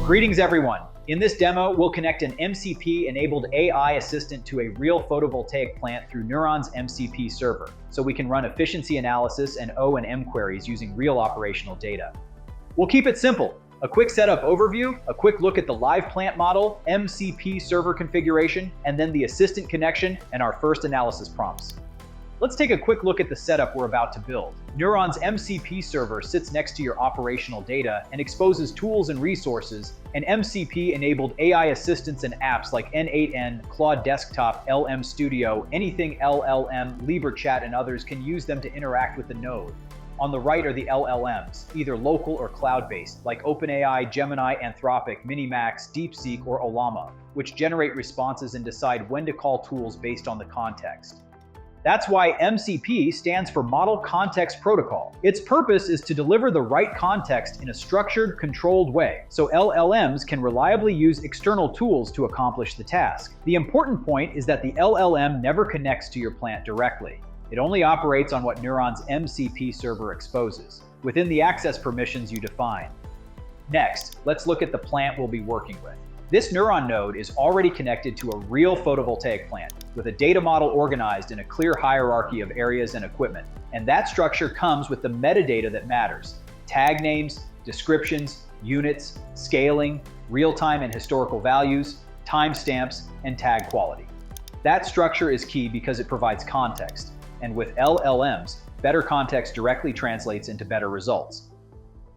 Greetings everyone. In this demo, we'll connect an MCP-enabled AI assistant to a real photovoltaic plant through Neuron's MCP Server, so we can run efficiency analysis and O and M queries using real operational data. We'll keep it simple. A quick setup overview, a quick look at the live plant model, MCP server configuration, and then the assistant connection and our first analysis prompts. Let's take a quick look at the setup we're about to build. Neuron's MCP server sits next to your operational data and exposes tools and resources, and MCP-enabled AI assistants and apps like N8N, Claude Desktop, LM Studio, anything LLM, LibreChat, and others can use them to interact with the node. On the right are the LLMs, either local or cloud-based, like OpenAI, Gemini, Anthropic, Minimax, DeepSeek, or Ollama, which generate responses and decide when to call tools based on the context. That's why MCP stands for Model Context Protocol. Its purpose is to deliver the right context in a structured, controlled way, so LLMs can reliably use external tools to accomplish the task. The important point is that the LLM never connects to your plant directly. It only operates on what Neuron's MCP server exposes, within the access permissions you define. Next, let's look at the plant we'll be working with. This Neuron node is already connected to a real photovoltaic plant, with a data model organized in a clear hierarchy of areas and equipment. And that structure comes with the metadata that matters: tag names, descriptions, units, scaling, real-time and historical values, timestamps, and tag quality. That structure is key because it provides context. And with LLMs, better context directly translates into better results.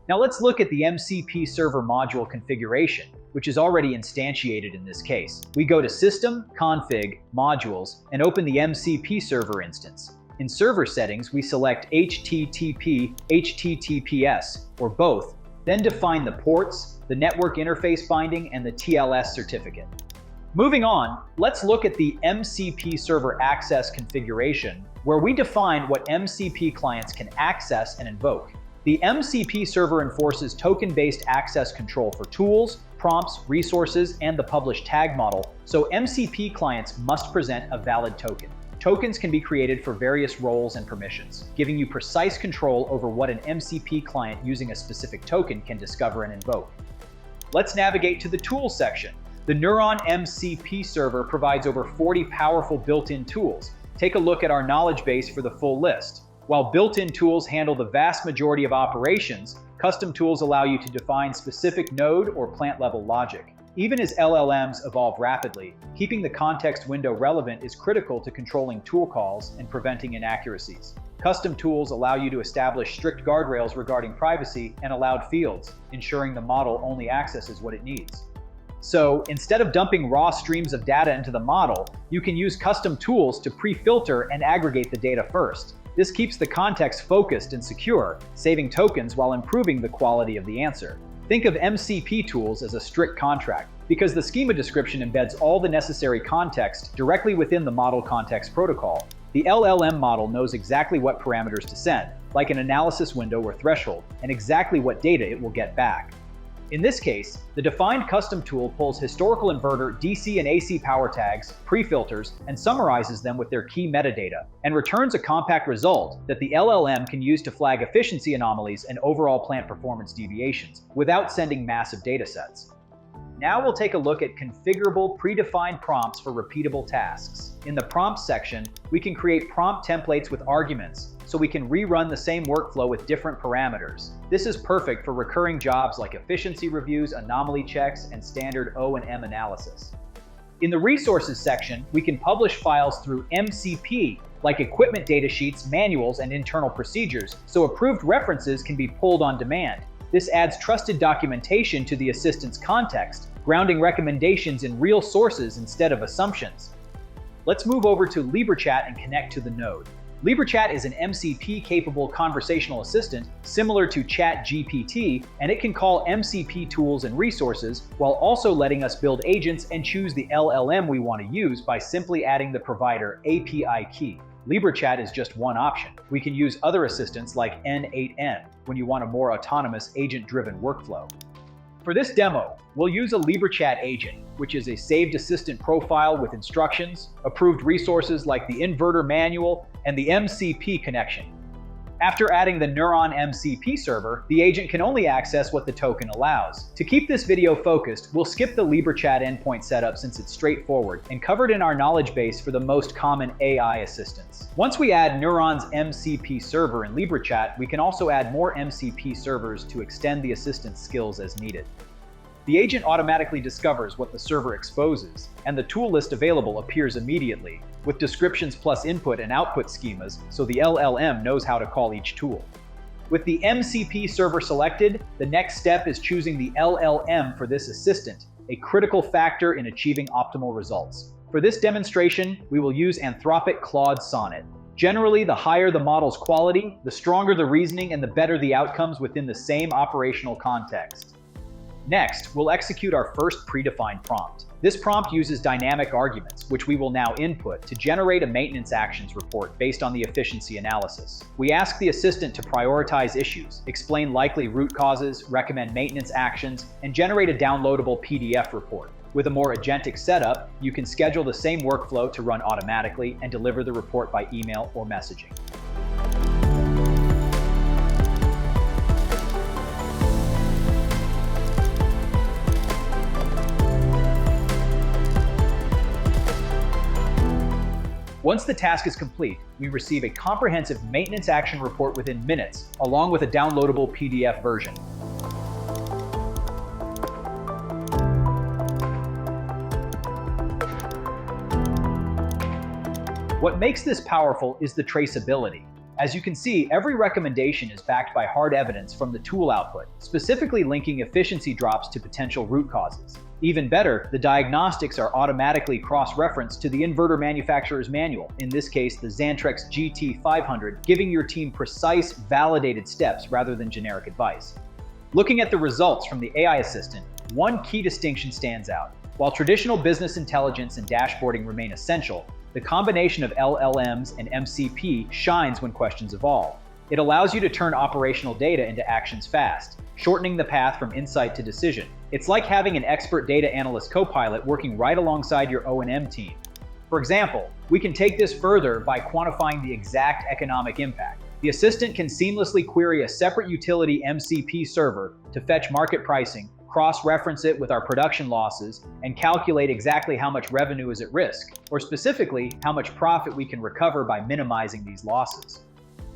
Now let's look at the MCP server module configuration, which is already instantiated in this case. We go to System, Config, Modules, and open the MCP server instance. In server settings, we select HTTP, HTTPS, or both, then define the ports, the network interface binding, and the TLS certificate. Moving on, let's look at the MCP server access configuration, where we define what MCP clients can access and invoke. The MCP server enforces token-based access control for tools, prompts, resources, and the published tag model, so MCP clients must present a valid token. Tokens can be created for various roles and permissions, giving you precise control over what an MCP client using a specific token can discover and invoke. Let's navigate to the Tools section. The Neuron MCP server provides over 40 powerful built-in tools. Take a look at our knowledge base for the full list. While built-in tools handle the vast majority of operations, custom tools allow you to define specific node or plant-level logic. Even as LLMs evolve rapidly, keeping the context window relevant is critical to controlling tool calls and preventing inaccuracies. Custom tools allow you to establish strict guardrails regarding privacy and allowed fields, ensuring the model only accesses what it needs. So, instead of dumping raw streams of data into the model, you can use custom tools to pre-filter and aggregate the data first. This keeps the context focused and secure, saving tokens while improving the quality of the answer. Think of MCP tools as a strict contract, because the schema description embeds all the necessary context directly within the model context protocol. The LLM model knows exactly what parameters to send, like an analysis window or threshold, and exactly what data it will get back. In this case, the defined custom tool pulls historical inverter, DC and AC power tags, pre-filters, and summarizes them with their key metadata, and returns a compact result that the LLM can use to flag efficiency anomalies and overall plant performance deviations, without sending massive datasets. Now we'll take a look at configurable predefined prompts for repeatable tasks. In the Prompts section, we can create prompt templates with arguments, so we can rerun the same workflow with different parameters. This is perfect for recurring jobs like efficiency reviews, anomaly checks, and standard O and M analysis. In the Resources section, we can publish files through MCP, like equipment datasheets, manuals, and internal procedures, so approved references can be pulled on demand. This adds trusted documentation to the assistant's context, grounding recommendations in real sources instead of assumptions. Let's move over to LibreChat and connect to the node. LibreChat is an MCP-capable conversational assistant similar to ChatGPT, and it can call MCP tools and resources while also letting us build agents and choose the LLM we want to use by simply adding the provider API key. LibreChat is just one option. We can use other assistants like N8N when you want a more autonomous, agent-driven workflow. For this demo, we'll use a LibreChat agent, which is a saved assistant profile with instructions, approved resources like the inverter manual, and the MCP connection. After adding the Neuron MCP server, the agent can only access what the token allows. To keep this video focused, we'll skip the LibreChat endpoint setup since it's straightforward and covered in our knowledge base for the most common AI assistants. Once we add Neuron's MCP server in LibreChat, we can also add more MCP servers to extend the assistant's skills as needed. The agent automatically discovers what the server exposes, and the tool list available appears immediately, with descriptions plus input and output schemas, so the LLM knows how to call each tool. With the MCP server selected, the next step is choosing the LLM for this assistant, a critical factor in achieving optimal results. For this demonstration, we will use Anthropic Claude Sonnet. Generally, the higher the model's quality, the stronger the reasoning and the better the outcomes within the same operational context. Next, we'll execute our first predefined prompt. This prompt uses dynamic arguments, which we will now input to generate a maintenance actions report based on the efficiency analysis. We ask the assistant to prioritize issues, explain likely root causes, recommend maintenance actions, and generate a downloadable PDF report. With a more agentic setup, you can schedule the same workflow to run automatically and deliver the report by email or messaging. Once the task is complete, we receive a comprehensive maintenance action report within minutes, along with a downloadable PDF version. What makes this powerful is the traceability. As you can see, every recommendation is backed by hard evidence from the tool output, specifically linking efficiency drops to potential root causes. Even better, the diagnostics are automatically cross-referenced to the inverter manufacturer's manual, in this case the Xantrex GT500, giving your team precise, validated steps rather than generic advice. Looking at the results from the AI assistant, one key distinction stands out. While traditional business intelligence and dashboarding remain essential, the combination of LLMs and MCP shines when questions evolve. It allows you to turn operational data into actions fast, shortening the path from insight to decision. It's like having an expert data analyst co-pilot working right alongside your O&M team. For example, we can take this further by quantifying the exact economic impact. The assistant can seamlessly query a separate utility MCP server to fetch market pricing, cross-reference it with our production losses, and calculate exactly how much revenue is at risk, or specifically, how much profit we can recover by minimizing these losses.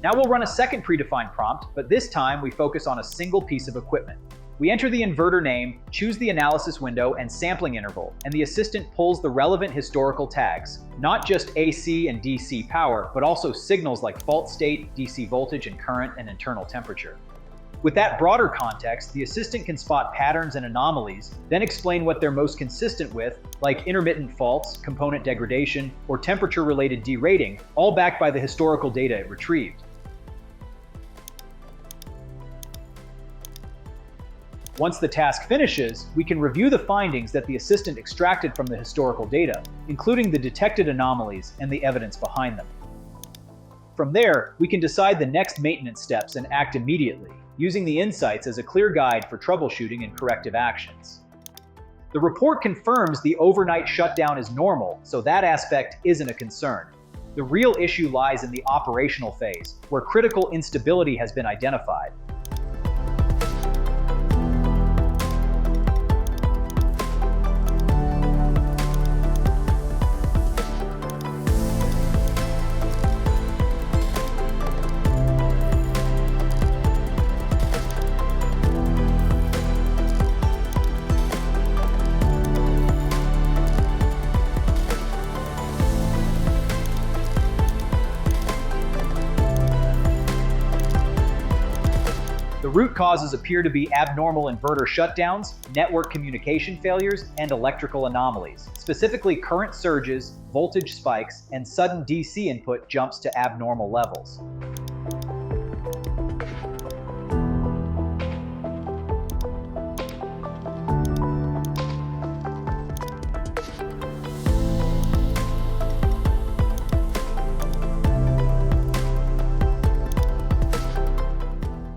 Now we'll run a second predefined prompt, but this time we focus on a single piece of equipment. We enter the inverter name, choose the analysis window and sampling interval, and the assistant pulls the relevant historical tags, not just AC and DC power, but also signals like fault state, DC voltage and current, and internal temperature. With that broader context, the assistant can spot patterns and anomalies, then explain what they're most consistent with, like intermittent faults, component degradation, or temperature-related derating, all backed by the historical data it retrieved. Once the task finishes, we can review the findings that the assistant extracted from the historical data, including the detected anomalies and the evidence behind them. From there, we can decide the next maintenance steps and act immediately, using the insights as a clear guide for troubleshooting and corrective actions. The report confirms the overnight shutdown is normal, so that aspect isn't a concern. The real issue lies in the operational phase, where critical instability has been identified. The root causes appear to be abnormal inverter shutdowns, network communication failures, and electrical anomalies, specifically current surges, voltage spikes, and sudden DC input jumps to abnormal levels.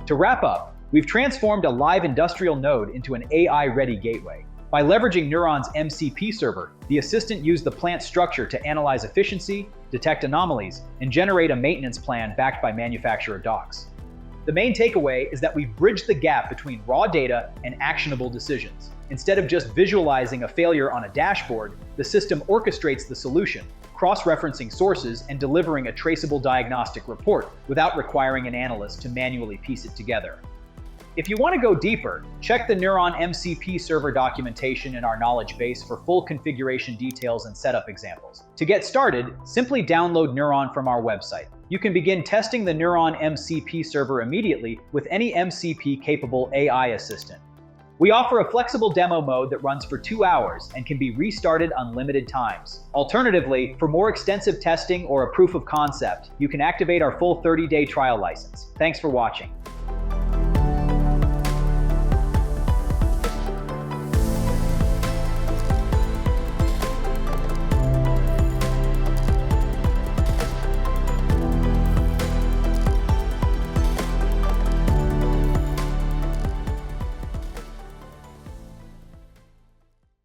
To wrap up, we've transformed a live industrial node into an AI-ready gateway. By leveraging Neuron's MCP server, the assistant used the plant structure to analyze efficiency, detect anomalies, and generate a maintenance plan backed by manufacturer docs. The main takeaway is that we've bridged the gap between raw data and actionable decisions. Instead of just visualizing a failure on a dashboard, the system orchestrates the solution, cross-referencing sources and delivering a traceable diagnostic report without requiring an analyst to manually piece it together. If you want to go deeper, check the Neuron MCP Server documentation in our knowledge base for full configuration details and setup examples. To get started, simply download Neuron from our website. You can begin testing the Neuron MCP Server immediately with any MCP-capable AI assistant. We offer a flexible demo mode that runs for 2 hours and can be restarted unlimited times. Alternatively, for more extensive testing or a proof of concept, you can activate our full 30-day trial license. Thanks for watching.